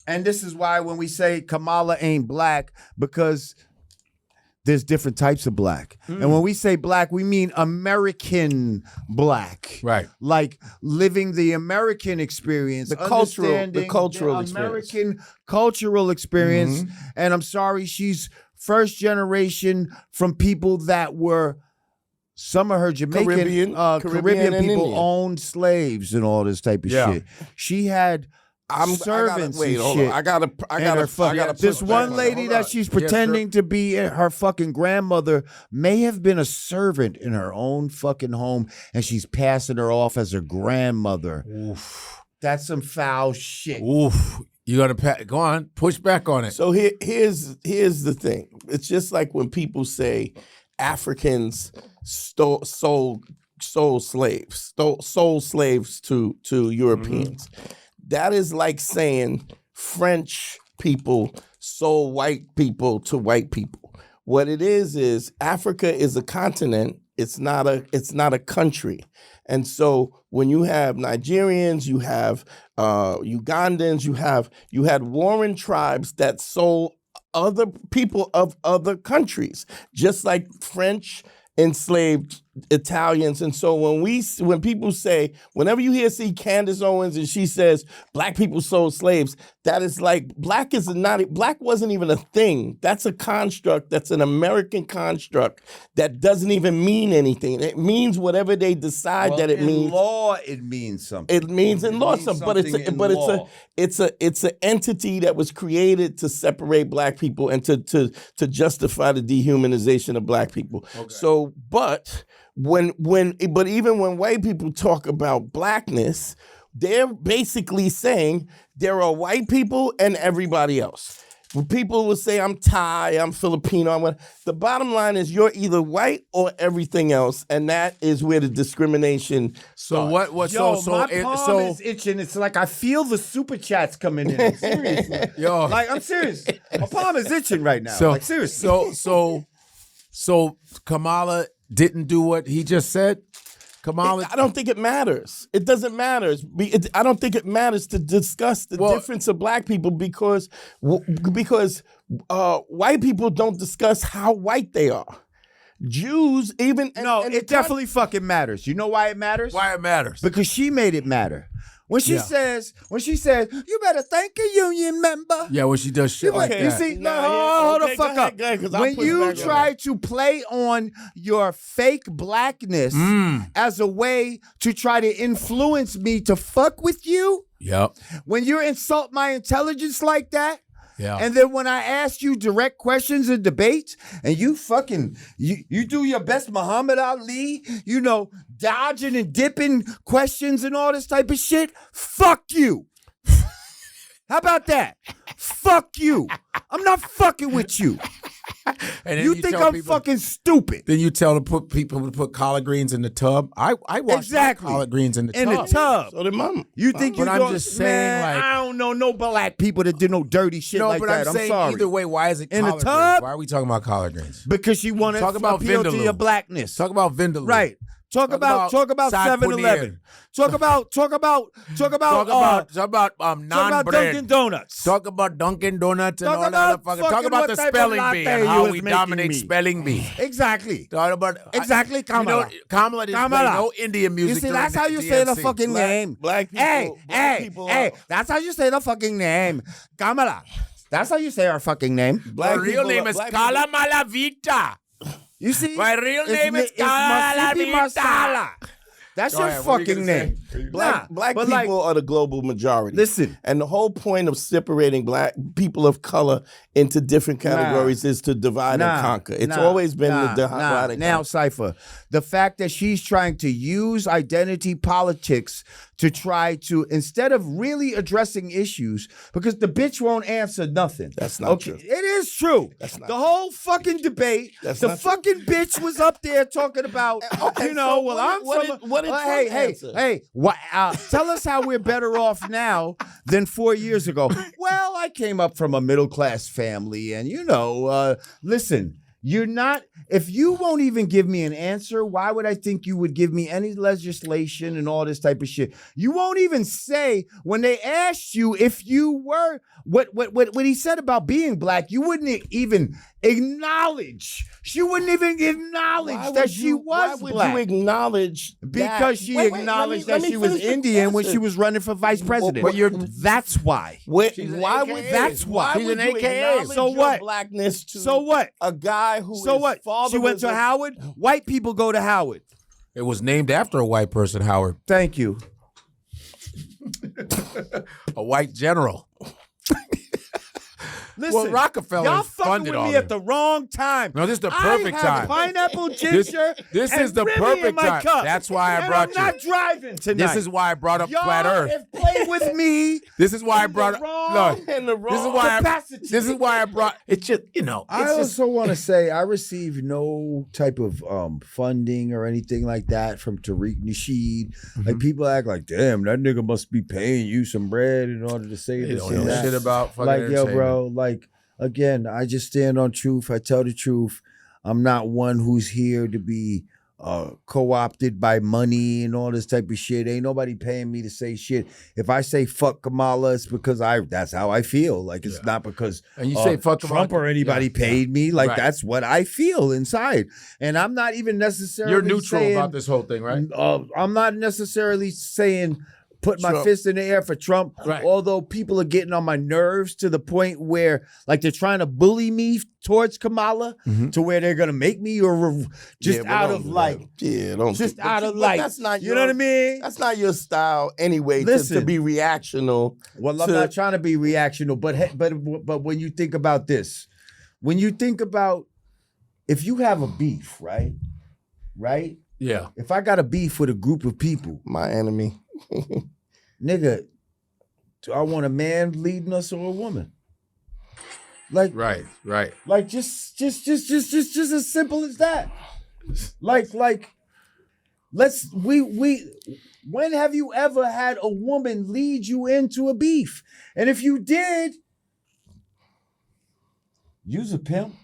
And this is why when we say Kamala ain't black, because there's different types of black. And when we say black, we mean American black. Right. Like living the American experience. The cultural experience. American cultural experience. And I'm sorry, she's first generation from people that were, some of her Jamaican, Caribbean people Indian. owned slaves and all this type of shit. She had servants and shit. I gotta. This one lady that she's pretending to be her fucking grandmother may have been a servant in her own fucking home, and she's passing her off as her grandmother. Oof. That's some foul shit. Oof. You gotta go on, push back on it. So here's the thing. It's just like when people say Africans sold slaves to Europeans. That is like saying French people sold white people to white people. What it is Africa is a continent. It's not a country. And so when you have Nigerians, you have Ugandans, you had warring tribes that sold other people of other countries, just like French enslaved Italians. And so when people say, whenever you see Candace Owens and she says black people sold slaves, that is like black wasn't even a thing. That's a construct. That's an American construct that doesn't even mean anything. It means whatever they decide that it means. In law, it means something. It means in law something, but it's an entity that was created to separate black people and to justify the dehumanization of black people. Okay. So, but even when white people talk about blackness, they're basically saying there are white people and everybody else. When people will say, I'm Thai, I'm Filipino, the bottom line is you're either white or everything else, and that is where the discrimination starts. My palm is itching. It's like I feel the super chats coming in. Seriously. Like, I'm serious. My palm is itching right now. Like, seriously. So Kamala didn't do what he just said? Kamala? I don't think it matters. It doesn't matter. I don't think it matters to discuss the difference of black people because white people don't discuss how white they are. Jews even... it definitely fucking matters. You know why it matters? Why it matters? Because she made it matter. When she says, you better thank a union member. Yeah, when she does shit like that. You see, hold the fuck up. When you try to play on your fake blackness as a way to try to influence me to fuck with you, when you insult my intelligence like that, and then when I ask you direct questions in debates, and you do your best Muhammad Ali, dodging and dipping questions and all this type of shit, fuck you. How about that? Fuck you. I'm not fucking with you. And you think I'm fucking stupid. Then you tell people to put collard greens in the tub. I wash collard greens in the tub. In the tub. So did mama. You think but I'm just saying, like, I don't know no black people that did no dirty shit like that. I'm saying sorry. Either way, why is it in collard the tub? Greens? Why are we talking about collard greens? Because she wanted to appeal to your blackness. Talk about Vindaloo. Right. Talk about 7-Eleven. Talk about non-bread. Dunkin' Donuts. Talk about Dunkin' Donuts and all that other fucking. Talk about the spelling bee and how we dominate spelling bee. Exactly. Talk about Kamala. Kamala didn't play no Indian music. You see, that's how you say the fucking name. Black people. Hey, that's how you say the fucking name. Kamala. That's how you say our fucking name. Her real name is Kala Malavita. You see? My real name is Masala. That's your fucking name. Black people are the global majority. Listen. And the whole point of separating black people of color into different categories is to divide and conquer. It's always been the divide and conquer. Now, Cypher, the fact that she's trying to use identity politics to try to, instead of really addressing issues, because the bitch won't answer nothing. That's not true. It is true. That's not the whole fucking debate, the fucking bitch was up there talking about, tell us how we're better off now than 4 years ago. Well, I came up from a middle-class family, and listen, You're not, if you won't even give me an answer, why would I think you would give me any legislation and all this type of shit? You won't even say, when they asked you if you were, what he said about being black, you wouldn't even acknowledge. She wouldn't even acknowledge that she was black. Why would you acknowledge because she acknowledged that she was Indian when she was running for vice president. That's why. Why would that's why? She's an AKA. So what? Blackness to so what? A guy who so what? She went to Howard. White people go to Howard. It was named after a white person, Howard. Thank you. A white general. Listen, well, Rockefeller y'all fucking funded with all me this. at the wrong time. No, this is the perfect I have time. Pineapple ginger. This and is the Remy perfect in my time. cup. That's why I brought you. I'm not driving tonight. This is why I brought up y'all flat Earth. Have played with me. This is why I brought up. Look, in the wrong this is why capacity. this is why I brought. It's just I also want to say I received no type of funding or anything like that from Tariq Nasheed. Mm-hmm. Like people act like, damn, that nigga must be paying you some bread in order to say They this don't and know that. shit about fucking like, yo, entertainment. bro, like. Again, I just stand on truth. I tell the truth. I'm not one who's here to be co-opted by money and all this type of shit. Ain't nobody paying me to say shit. If I say fuck Kamala, it's because that's how I feel. Like it's not because and you say fuck Trump Kamala, or anybody paid me. Like Right. that's what I feel inside. And I'm not even necessarily You're neutral saying, about this whole thing, right? I'm not necessarily saying put my Trump. fist in the air for Trump, Right. although people are getting on my nerves to the point where like they're trying to bully me towards Kamala to where they're gonna make me or just out of like just out of like that's not you know what I mean? That's not your style anyway. Listen. to be reactional. Well, I'm not trying to be reactional, but when you think about this, when you think about if you have a beef, right? Yeah. If I got a beef with a group of people, My enemy. nigga, do I want a man leading us or a woman? Like, Right. like just as simple as that. Like, when have you ever had a woman lead you into a beef? And if you did, use a pimp.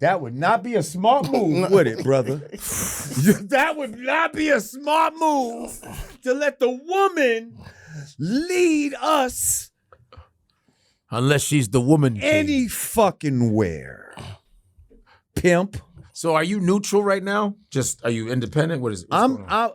That would not be a smart move, would it, brother? That would not be a smart move to let the woman lead us Unless she's the woman. any fucking where. Pimp. So are you neutral right now? Just are you independent? What's going on?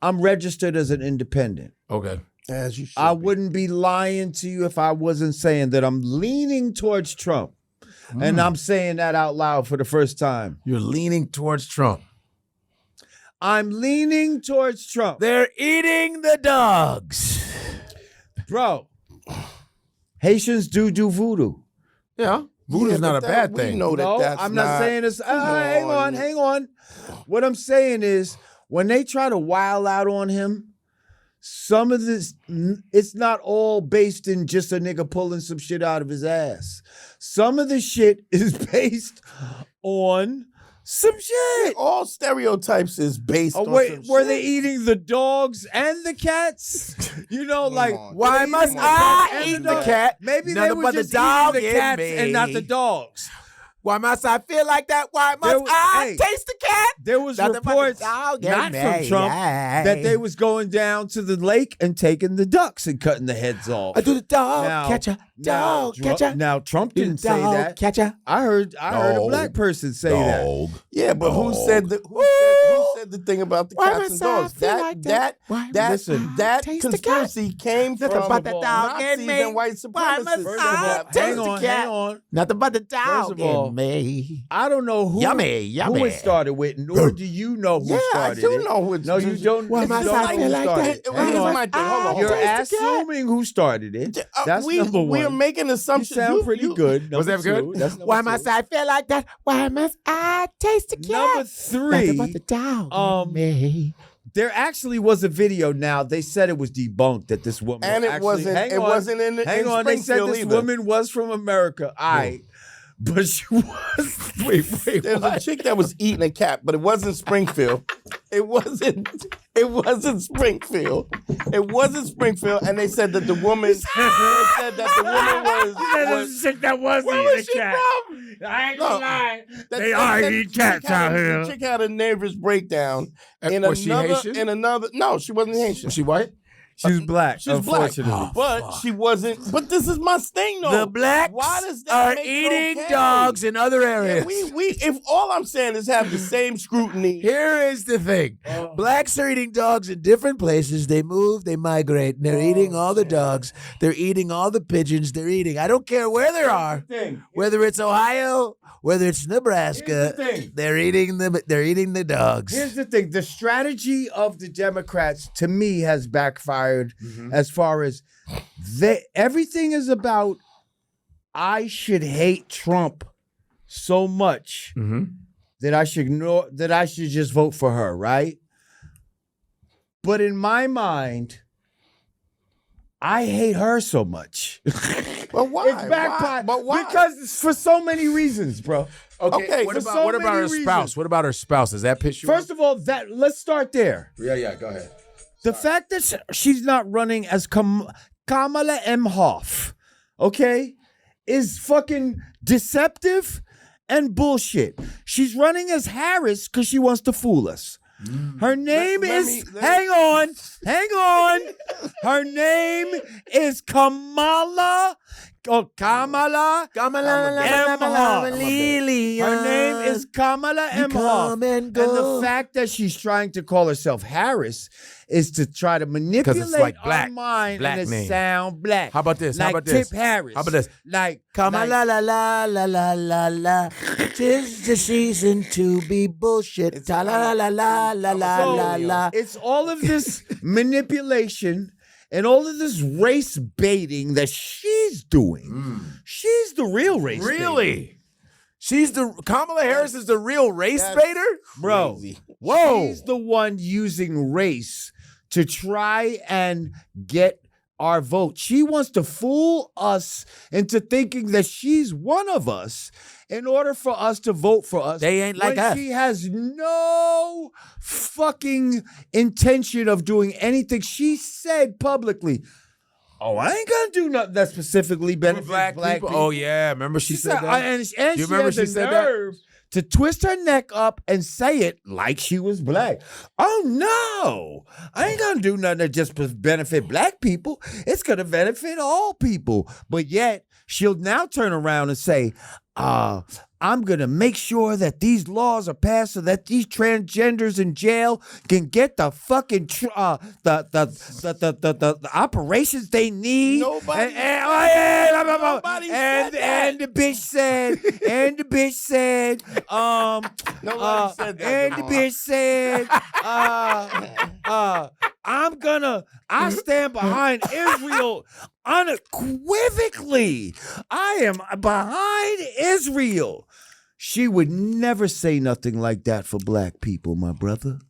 I'm registered as an independent. Okay. As you should. I wouldn't be lying to you if I wasn't saying that I'm leaning towards Trump. And I'm saying that out loud for the first time. You're leaning towards Trump. I'm leaning towards Trump. They're eating the dogs. Bro, Haitians do voodoo. Yeah. Voodoo's not a bad thing. We know that No, that's I'm not saying this. Hang on. What I'm saying is when they try to wild out on him, some of this, it's not all based in just a nigga pulling some shit out of his ass. Some of the shit is based on some shit. All stereotypes is based on Wait, some were shit. they eating the dogs and the cats? You know, like, on. Why were they must eating I and eat the cat? Maybe Nothing they were but the just dog eating the in cats me. and not the dogs. Why must I feel like that? Why must I taste the cat? There was Nothing but the reports, dog in not from me. Trump, that they was going down to the lake and taking the ducks and cutting the heads off. I do the dog Now- catcher. Dog catcher. Now Trump didn't say Dog that. catcher. I heard a black person say that. Yeah, but who said the who said the thing about the Why cats and must I dogs? feel like that? Why must That I taste the conspiracy came from Nothing but the dog in Nazis me. and white Why must supremacists. I taste Hang the on, cat? hang on. Nothing but the dog of all, in me. I don't know who Yummy. who it started with, nor do you know who Yeah, I started do it. know who it No, you don't. Why you must don't I know feel who like started that? it. Why Hang must on. my thing? Hold on, You're hold on. assuming who started it. That's we number one. we are making You assumptions. sound pretty good. Was that Number good? two. That's number Why two. must I feel like that? Why must I taste the cat? Number Nothing but the three, dog in me. there actually was a video. Now they said it was debunked that this woman And it actually, wasn't. hang It on, wasn't in. Hang in on, they said Springfield this either. woman was from America. But she was. Wait, There's a chick that was eating a cat, but it wasn't Springfield. It wasn't Springfield. It wasn't Springfield, and they said that the woman. They said that the woman was. chick that was Where was she from? I ain't gonna lie. They are eating cats out here. The chick had a nervous breakdown. Was she Haitian? No, she wasn't Haitian. Was she white? She was black. She's black, but she wasn't. But this is my thing, though. The blacks Why does that are make it eating okay? dogs in other areas. Yeah, we. If all I'm saying is have the same scrutiny. Here is the thing. Blacks are eating dogs in different places. They move, they migrate, and they're eating all the dogs. They're eating all the pigeons. They're eating. I don't care where they are. Whether it's Ohio, whether it's Nebraska, they're eating the dogs. Here's the thing. The strategy of the Democrats, to me, has backfired as far as everything is about I should hate Trump so much that I should just vote for her, right? But in my mind, I hate her so much. But why? It's backfired. But why? Because it's for so many reasons, bro. Okay, What for about, so what about many her spouse? reasons. What about her spouse? Does that piss you First of all, let's start there. Yeah, go ahead. The fact that she's not running as Kamala Hoff, okay, is fucking deceptive and bullshit. She's running as Harris because she wants to fool us. Her name hang on. Her name is Kamala. Oh, Kamala M. Hoff. Her name is Kamala M. Hoff. And the fact that she's trying to call herself Harris is to try to manipulate like black, our mind black and it name. sound black. How about this? Like How about this? Tip Harris. How about this? Like Kamala la la la la la la. 'Tis the season to be bullshit. Ta la la la la la la la. It's all of this manipulation and all of this race baiting that she's doing. She's the real race baiter. Really? Kamala Harris is the real race baiter? Bro. Crazy. Whoa. She's the one using race to try and get our vote. She wants to fool us into thinking that she's one of us in order for us to vote for us. They ain't like when us. She has no fucking intention of doing anything. She said publicly, oh, I ain't gonna do nothing that specifically benefits black people. Oh, yeah. Remember she said that? And You she remember had she the said that? nerve to twist her neck up and say it like she was black. Oh, no. I ain't gonna do nothing that just benefit black people. It's gonna benefit all people. But yet, she'll now turn around and say, I'm gonna make sure that these laws are passed so that these transgenders in jail can get the fucking the operations they need. Nobody and the bitch said, nobody said that. The bitch said, I stand behind Israel unequivocally. I am behind Israel. She would never say nothing like that for black people, my brother.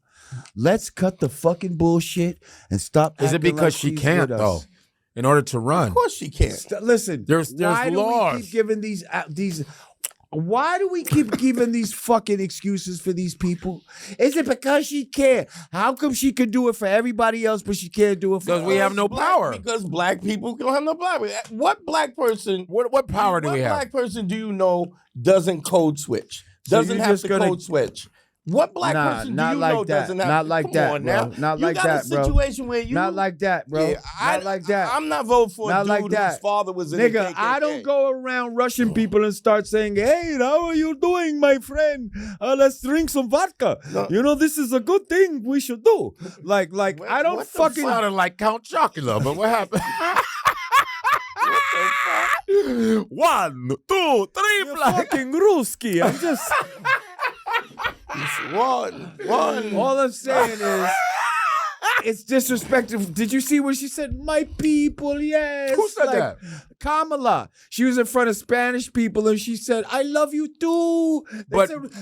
Let's cut the fucking bullshit and stop. Is it acting because like she she's can't, with though? us. In order to run. Of course she can't. Listen, There's why laws. do we keep giving these why do we keep giving these fucking excuses for these people? Is it because she can't? How come she can do it for everybody else, but she can't do it for us? Because we have no power. Because black people don't have no power. What black person? What power do we have? What black person do you know doesn't code switch? So Doesn't you're have just to gonna- code switch? What black person do you know doesn't have Not to? like Come that, on bro. now. Not you like got that, a bro. situation where you Not like that, bro. Yeah, Not like that. I'm not voting for a Not dude like that. whose father was in the Nigga, KKK. I don't go around rushing people and start saying, hey, how are you doing, my friend? Let's drink some vodka. No. You know, this is a good thing we should do. Like I don't what the fucking... Sounded like Count Chocula, but what happened? 1, 2, 3, You're fly. fucking Ruski. I'm just... One. All I'm saying is... It's disrespectful. Did you see what she said? My people, yes. Who said that? Kamala. She was in front of Spanish people and she said, I love you too.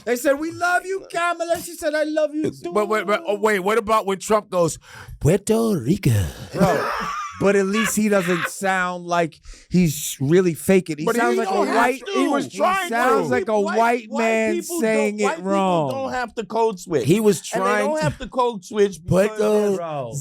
They said, we love you, Kamala. She said, I love you too. But wait, what about when Trump goes, Puerto Rico? Bro, but at least he doesn't sound like he's really faking. He But sounds he like a don't have white. to. He was He trying sounds to. like a white man people saying white it wrong. People don't have to code switch. He was And they trying don't to. have to code switch. But because Bro.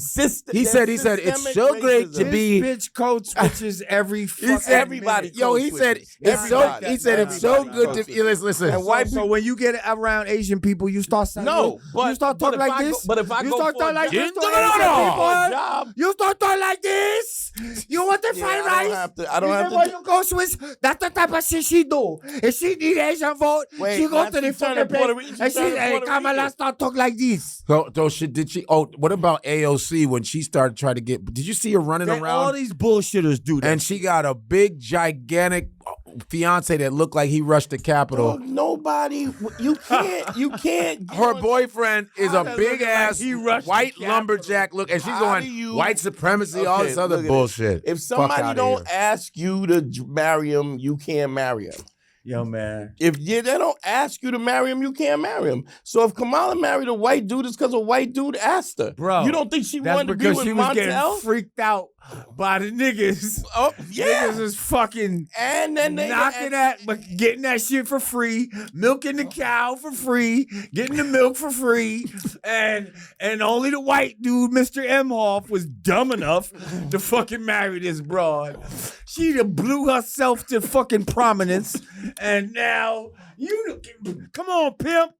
he said it's so great to This be. bitch code switches every He fucking said everybody minute. Yo, he code said switches. it's so. Everybody. He said it's so Everybody good code to. switches. Listen. And white So when you get around Asian people, you start sounding. No, but you start but talking if like I this. go- but if I you go start for talking a like job- this. to No, no, Asian no, no. people, For a job. You start talking like this. You want the Yeah, fried I rice? don't have to. I don't have When to. you go Swiss, that's the type of shit she do. If she need Asian vote, Wait, she go now to the she turn fucking to Puerto place Rican- and she she turn to hey, Puerto Kamala Rican. start talk like this. So did she? Oh, what about AOC when she started trying to get? Did you see her running All around? these bullshitters do that. And she got a big, gigantic fiance that looked like he rushed the Capitol. Dog, nobody. You can't. You can't. Her boyfriend is a does big look ass like he rushed white the Capitol? lumberjack look, and she's How going do you- white supremacy, all Okay, this other look at bullshit. If Fuck somebody outta don't here. ask you to marry him, you can't marry him. Yo, man. If they don't ask you to marry him, you can't marry him. So if Kamala married a white dude, it's because a white dude asked her. Bro, you don't think she That's wanted to be because with she was getting Montel? freaked out by the niggas. Oh yeah, Niggas is fucking and then they knocking that, but getting that shit for free, milking the cow for free, getting the milk for free, and only the white dude, Mr. Emhoff, was dumb enough to fucking marry this broad. She done blew herself to fucking prominence, and now you come on, pimp.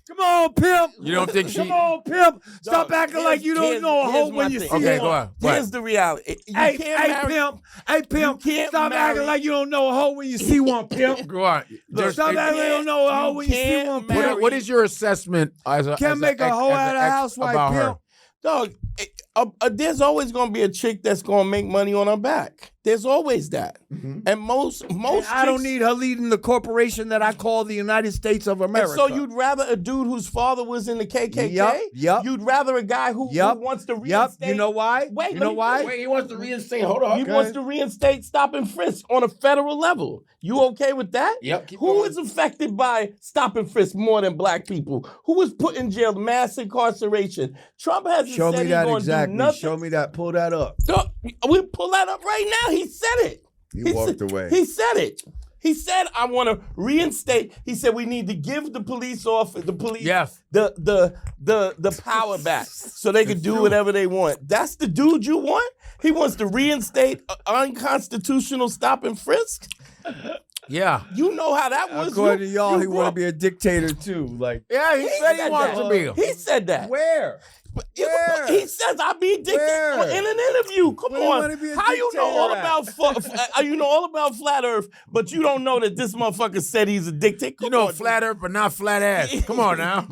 Come on, pimp. You don't think she? Come on, pimp. Stop Dog, acting like you don't here's- know a here's hoe my when you thing. see Okay, one. go on. What? Here's the reality. You Hey, can't hey, marry. pimp. Hey, pimp. You can't Stop marry- acting like you don't know a hoe when you see one, pimp. Go on. Look, Stop you acting like you don't know a hoe when you see can't one, marry- pimp. What is your assessment as a Can't as make a hoe out of a housewife, about her? pimp. Dog, there's always gonna be a chick that's gonna make money on her back. There's always that. And most I don't chicks- need her leading the corporation that I call the United States of And America. so you'd rather a dude whose father was in the KKK? Yup. You'd rather a guy who wants to Yup. reinstate. You know why? Wait, you let know me why? finish. Wait, he wants to reinstate. Hold on. He wants to reinstate stop and frisk on a federal level. You okay with that? Yep, keep Who going. is affected by stop and frisk more than black people? Who was put in jail? Mass incarceration. Trump hasn't Show said me he's that going exactly. to do nothing. Show me that. Pull that up. Dog, we pull that up right now. He said it. He walked said, away. He said it. He said, "I want to reinstate." He said, "We need to give the police Yes. the power back so they can do whatever they want." That's the dude you want? He wants to reinstate unconstitutional stop and frisk. Yeah. You know how that was. According to y'all, he grew want to up- be a dictator too. Like Yeah, he said he said wants that. to be. He said that. where? Where? He says I be a dictator Where? in an interview. Come Where you wanna on, be a how you know all dictator at? about you know all about flat Earth, but you don't know that this motherfucker said he's a dictator. You Come know, on, flat earth, but not flat ass. Come on now.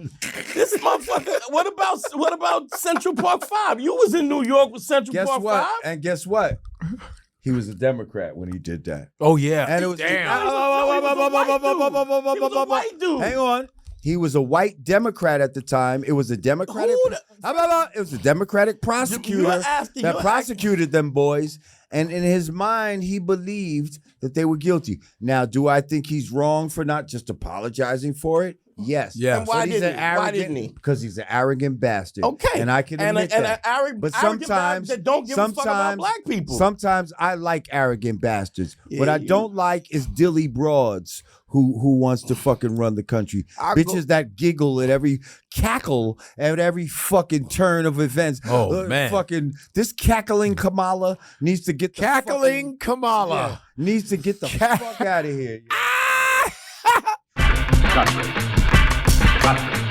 this motherfucker. What about Central Park 5? You was in New York with Central Guess Park what? 5. And guess what? He was a Democrat when he did that. Oh yeah. And it was Damn. He was a white dude. Hang on. He was a white Democrat at the time. It was a Democratic. Who the- It was a Democratic prosecutor that prosecuted them boys. And in his mind, he believed that they were guilty. Now, do I think he's wrong for not just apologizing for it? Yes. Yeah. And why But he's didn't an he? Why arrogant- didn't he? Because he's an arrogant bastard. Okay. And I can admit that. But sometimes that don't give a fuck about black people. Sometimes I like arrogant bastards. Yeah, what I you- don't like is dilly broads who wants to fucking run the country. Bitches that giggle at every cackle at every fucking turn of events. Oh, man. Fucking this cackling Kamala needs to get the Cackling Kamala. needs to get the fuck out of here. Godfrey.